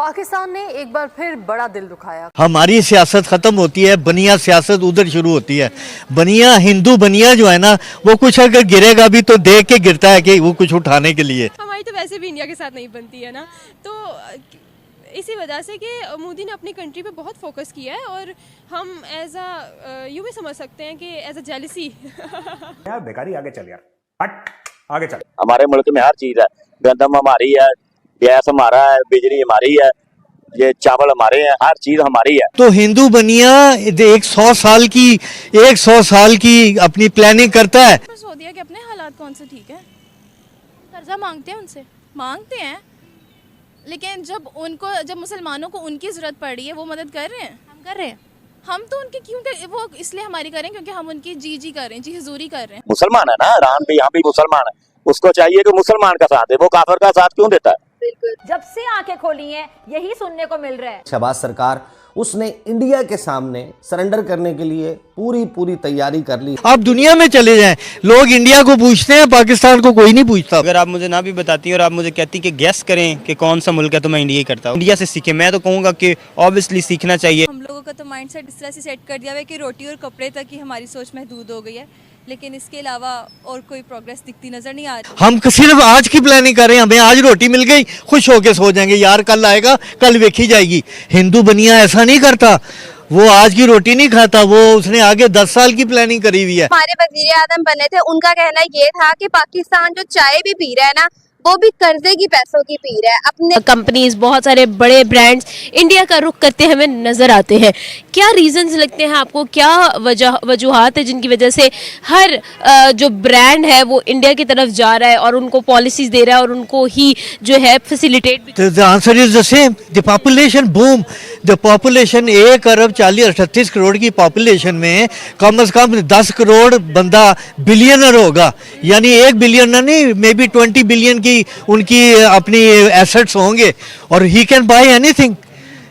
पाकिस्तान ने एक बार फिर बड़ा दिल दुखाया। हमारी सियासत खत्म होती है, बनिया सियासत उधर शुरू होती है। बनिया हिंदू बनिया जो है ना, वो कुछ अगर गिरेगा भी तो देख के गिरता है कि वो कुछ उठाने के लिए। हमारी तो वैसे भी इंडिया के साथ नहीं बनती है ना, तो इसी वजह से कि मोदी ने अपनी कंट्री पे बहुत फोकस किया है और हम एज अ यूँ भी समझ सकते हैं कि एज अ जेलसी यार बेकारी आगे चल यार, हट आगे चल। हमारे मुल्क में हर चीज है, गंदम हमारी है, गैस हमारा है, बिजली हमारी है, ये चावल हमारे हैं, हर चीज हमारी है। तो हिंदू बनिया 100 साल की अपनी प्लानिंग करता है। बस हो दिया कि अपने हालात कौन से ठीक है, कर्जा मांगते हैं उनसे, मांगते हैं, लेकिन जब मुसलमानों को उनकी ज़रूरत पड़ रही है वो मदद कर रहे हैं, हम कर रहे हैं। हम तो उनकी क्यों कर, वो इसलिए हमारी करें क्योंकि हम उनकी जी कर रहे हैं, जी हुजूरी कर रहे हैं। मुसलमान है ना, ईरान भी यहाँ भी मुसलमान है, उसको चाहिए कि मुसलमान का साथ दे, वो काफिर का साथ क्यों देता है। जब से आंखें खोली हैं यही सुनने को मिल रहा है। शहबाज सरकार उसने इंडिया के सामने सरेंडर करने के लिए पूरी तैयारी कर ली। आप दुनिया में चले जाएं, लोग इंडिया को पूछते हैं, पाकिस्तान को कोई नहीं पूछता। अगर आप मुझे ना भी बताती और आप मुझे कहती कि गेस करें कि कौन सा मुल्क है, तो मैं इंडिया ही करता हूँ। इंडिया से सीखे, मैं तो कहूँगा कि ऑब्वियसली सीखना चाहिए। हम लोगों का तो माइंडसेट इस तरह से सेट कर दिया है कि रोटी और कपड़े तक ही हमारी सोच महदूद हो गई है, लेकिन इसके अलावा और कोई प्रोग्रेस दिखती नजर नहीं आ रही। हम सिर्फ आज की प्लानिंग कर रहे हैं, हमें आज रोटी मिल गई, खुश होके सो जाएंगे, यार कल आएगा, कल देखी जाएगी। हिंदू बनिया ऐसा नहीं करता, वो आज की रोटी नहीं खाता, वो उसने आगे 10 साल की प्लानिंग करी हुई है। हमारे वजीर आजम बने थे, उनका कहना ये था कि पाकिस्तान जो चाय भी पी रहा है ना, वो भी कर्जे की पैसों की पी रहा है। अपने कंपनीज, बहुत सारे बड़े ब्रांड्स इंडिया का रुख करते हमें नजर आते हैं। क्या रीजंस लगते हैं आपको, क्या वजूहात है जिनकी वजह से हर जो ब्रांड है वो इंडिया की तरफ जा रहा है और उनको पॉलिसीज दे रहा है और उनको ही जो है facilitate. The answer is the same, the population boom. The population 1 अरब 38 करोड़ की पॉपुलेशन में कम से कम 10 करोड़ बंदा बिलियनर होगा, यानी 1 बिलियनर नहीं, मे बी 20 बिलियन की उनकी अपनी एसेट्स होंगे और ही कैन बाय एनीथिंग।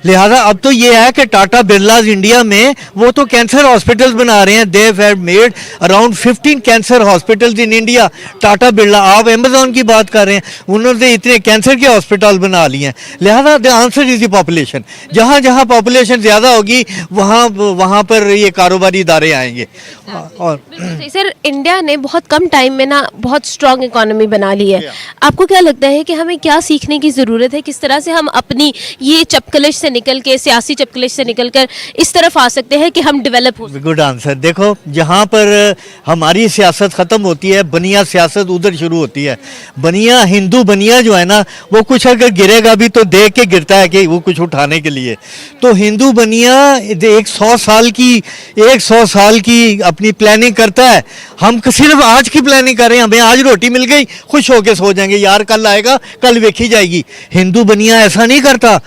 लिहाजा अब तो ये है कि टाटा बिरलाज इंडिया में वो तो कैंसर हॉस्पिटल्स बना रहे हैं। They have made around 15 cancer hospitals in India. Tata Birla, आप अमेजोन की बात कर रहे हैं, उन्होंने इतने कैंसर के हॉस्पिटल बना लिए हैं। लिहाजा the answer is the population. जहाँ जहाँ पॉपुलेशन ज़्यादा होगी वहाँ पर ये कारोबारी इदारे आएंगे। और सर, इंडिया ने बहुत कम टाइम में ना बहुत स्ट्रॉन्ग इकोनॉमी बना ली है। आपको क्या लगता है कि हमें क्या सीखने की ज़रूरत है, किस तरह से हम अपनी ये चपकलिश से निकल के, सियासी चपकलिश से निकलकर इस तरफ आ सकते हैं कि हम डेवलप हो? Good answer. देखो, जहाँ पर हमारी सियासत खत्म होती है, बनिया सियासत उधर शुरू होती है। बनिया हिंदू बनिया जो है ना, वो कुछ अगर गिरेगा भी तो देख के गिरता है कि वो कुछ उठाने के लिए। तो हिंदू बनिया 100 साल की अपनी प्लानिंग करता है। हम सिर्फ आज की प्लानिंग कर रहे हैं, हमें आज रोटी मिल गई, खुश होके सो जाएंगे, यार कल आएगा, कल देखी जाएगी। हिंदू बनिया ऐसा नहीं करता,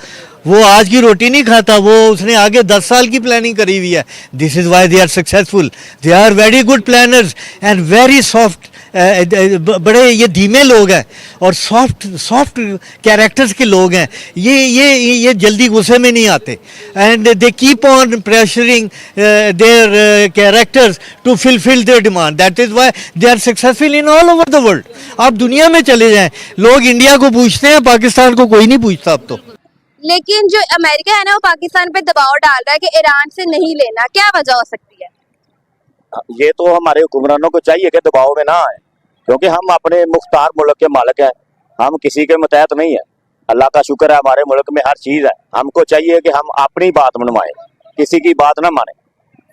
वो आज की रोटी नहीं खाता, वो उसने आगे 10 साल की प्लानिंग करी हुई है। This is why they are successful. They are very good planners and very soft. बड़े ये धीमे लोग हैं और सॉफ्ट कैरेक्टर्स के लोग हैं। ये जल्दी गुस्से में नहीं आते and they keep on pressuring their characters to fulfil their demand. That is why they are successful in all over the world. आप दुनिया में चले जाएं, लोग इंडिया को पूछते हैं, पाकिस्तान को कोई नहीं पूछता अब तो। लेकिन जो अमेरिका है ना, वो पाकिस्तान पे दबाव डाल रहा है कि ईरान से नहीं लेना। क्या वजह हो सकती है? ये तो हमारे हुक्मरानों को चाहिए कि दबाव में ना आए, क्योंकि हम अपने मुख्तार मुल्क के मालिक हैं, हम किसी के मुतहत नहीं है। अल्लाह का शुक्र है, हमारे मुल्क में हर चीज है। हमको चाहिए कि हम अपनी बात मनवाएं, किसी की बात ना माने।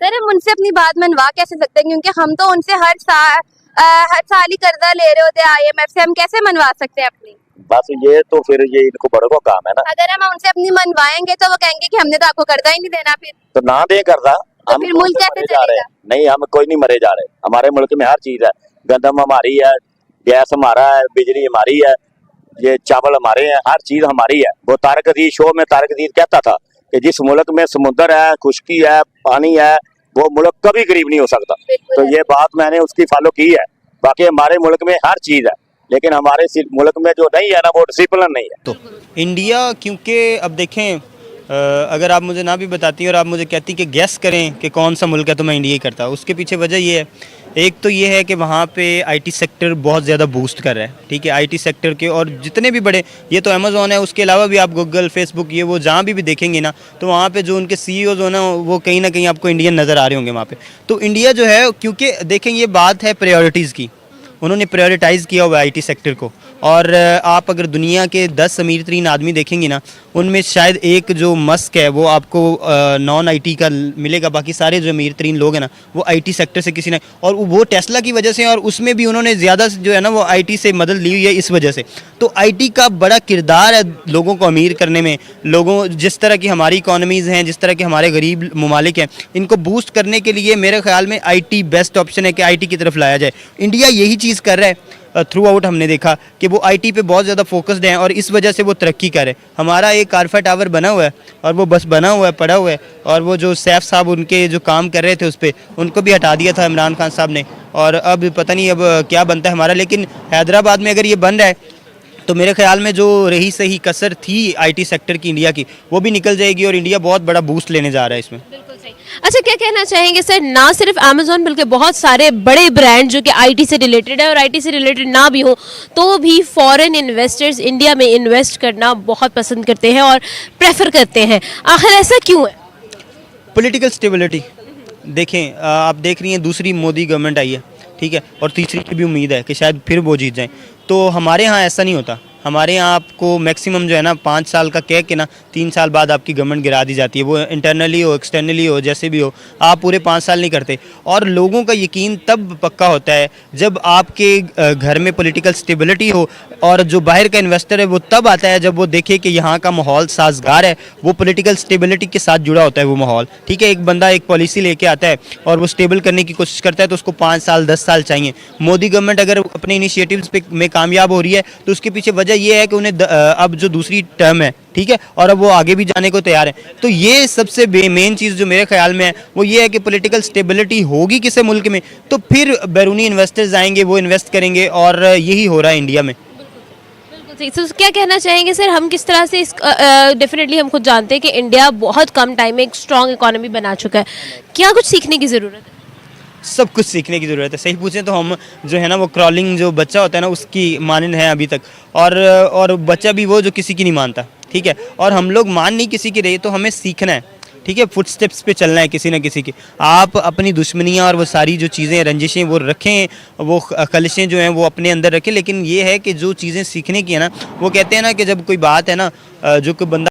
सर, हम उनसे अपनी बात मनवा कैसे सकते हैं, क्योंकि हम तो उनसे हर साल ही कर्जा ले रहे होते हैं IMF से। हम कैसे मनवा सकते हैं अपनी? बस ये तो फिर ये इनको बड़ों का काम है ना। अगर हम उनसे अपनी मनवाएंगे तो वो कहेंगे कि हमने तो आपको कर्जा ही नहीं देना, फिर तो ना दे कर्जा। तो फिर मुल्क कैसे चलेगा? नहीं, हम कोई नहीं मरे जा रहे। हमारे मुल्क में हर चीज है, गंदम हमारी है, गैस हमारा है, बिजली हमारी है, ये चावल हमारे हैं, हर चीज हमारी है। वो तारक अजीज शो में तारक अजीज कहता था कि जिस मुल्क में समुद्र है, खुशकी है, पानी है, वो मुल्क कभी गरीब नहीं हो सकता। तो ये बात मैंने उसकी फॉलो की है। बाकी हमारे मुल्क में हर चीज है, लेकिन हमारे मुल्क में जो नहीं है ना, वो डिसिप्लिन नहीं है। तो इंडिया, क्योंकि अब देखें, अगर आप मुझे ना भी बताती और आप मुझे कहती कि गेस करें कि कौन सा मुल्क है, तो मैं इंडिया ही करता। उसके पीछे वजह ये है एक तो ये है कि वहाँ पे आईटी सेक्टर बहुत ज़्यादा बूस्ट कर रहा है, ठीक है। आईटी सेक्टर के और जितने भी बड़े, ये तो अमेज़ॉन है, उसके अलावा भी आप गूगल, फेसबुक, ये वो जहाँ भी देखेंगे ना, तो वहाँ पे जो उनके सीईओज हो ना, वो कहीं ना कहीं आपको इंडियन नज़र आ रहे होंगे वहाँ पे। तो इंडिया जो है, क्योंकि देखें ये बात है प्रायोरिटीज़ की, उन्होंने प्रायोरिटाइज़ किया हुआ है आईटी सेक्टर को। और आप अगर दुनिया के 10 अमीर तरीन आदमी देखेंगे ना, उनमें शायद एक जो मस्क है वो आपको नॉन आईटी का मिलेगा, बाकी सारे जो अमीर तरीन लोग हैं ना वो आईटी सेक्टर से किसी ने, और वो टेस्ला की वजह से, और उसमें भी उन्होंने ज़्यादा जो है ना वो आईटी से मदद ली हुई है इस वजह से। तो आईटी का बड़ा किरदार है लोगों को अमीर करने में। लोगों, जिस तरह की हमारी इकॉनमीज़ हैं, जिस तरह के हमारे गरीब ममालिक हैं, इनको बूस्ट करने के लिए मेरे ख्याल में आईटी बेस्ट ऑप्शन है कि आईटी की तरफ लाया जाए। इंडिया यही चीज़ कर रहा है। थ्रू आउट हमने देखा कि वो आईटी पे बहुत ज़्यादा फोकस्ड हैं और इस वजह से वो तरक्की करे। हमारा एक कारफा टावर बना हुआ है और वो बस बना हुआ है, पड़ा हुआ है, और वो जो सैफ साहब उनके जो काम कर रहे थे उस पर, उनको भी हटा दिया था इमरान खान साहब ने, और अब पता नहीं अब क्या बनता है हमारा। लेकिन हैदराबाद में अगर ये बन रहा है तो मेरे ख्याल में जो रही सही कसर थी आईटी सेक्टर की इंडिया की, वो भी निकल जाएगी और इंडिया बहुत बड़ा बूस्ट लेने जा रहा है इसमें। बिल्कुल सही। अच्छा, क्या कहना चाहेंगे सर, ना सिर्फ अमेजोन बल्कि बहुत सारे बड़े ब्रांड जो कि आईटी से रिलेटेड है और आईटी से रिलेटेड ना भी हो तो भी फॉरेन इन्वेस्टर्स इंडिया में इन्वेस्ट करना बहुत पसंद करते हैं और प्रेफर करते हैं, आखिर ऐसा क्यों है? Political stability. देखें, आप देख रही हैं दूसरी मोदी गवर्नमेंट आई है, ठीक है, और तीसरी की भी उम्मीद है कि शायद फिर वो जीत जाएं। तो हमारे यहाँ ऐसा नहीं होता। हमारे यहाँ आपको मैक्सिमम जो है ना 5 साल का कह के ना 3 साल बाद आपकी गवर्नमेंट गिरा दी जाती है, वो इंटरनली हो, एक्सटर्नली हो, जैसे भी हो, आप पूरे 5 साल नहीं करते। और लोगों का यकीन तब पक्का होता है जब आपके घर में पॉलिटिकल स्टेबिलिटी हो, और जो बाहर का इन्वेस्टर है वो तब आता है जब वो देखे कि यहाँ का माहौल साजगार है, वो पॉलिटिकल स्टेबिलिटी के साथ जुड़ा होता है वो माहौल, ठीक है। एक बंदा एक पॉलिसी लेके आता है और वो स्टेबल करने की कोशिश करता है तो उसको 5 साल 10 साल चाहिए। मोदी गवर्नमेंट अगर अपने इनिशिएटिव्स पे में कामयाब हो रही है तो उसके पीछे वजह ये है कि उन्हें अब जो दूसरी टर्म है, ठीक है, और अब वो आगे भी जाने को तैयार है। तो ये सबसे मेन चीज़ जो मेरे ख्याल में है वो ये है कि पॉलिटिकल स्टेबिलिटी होगी किसी मुल्क में तो फिर बैरूनी इन्वेस्टर्स आएंगे, वो इन्वेस्ट करेंगे, और यही हो रहा है इंडिया में। तो क्या कहना चाहेंगे सर, हम किस तरह से इस डेफिनेटली हम खुद जानते हैं कि इंडिया बहुत कम टाइम में एक स्ट्रॉन्ग इकोनॉमी बना चुका है, क्या कुछ सीखने की ज़रूरत है? सब कुछ सीखने की ज़रूरत है। सही पूछें तो हम जो है ना वो क्रॉलिंग जो बच्चा होता है ना उसकी मानन है अभी तक, और बच्चा भी वो जो किसी की नहीं मानता, ठीक है। और हम लोग मान नहीं किसी की रही, तो हमें सीखना है, ठीक है, फुट स्टेप्स पे चलना है किसी न किसी की। आप अपनी दुश्मनियाँ और वो सारी जो चीज़ें रंजिशें वो रखें, वो खलिशें जो हैं वो अपने अंदर रखें, लेकिन ये है कि जो चीज़ें सीखने की है ना, वो कहते हैं ना कि जब कोई बात है ना, जो कोई बंदा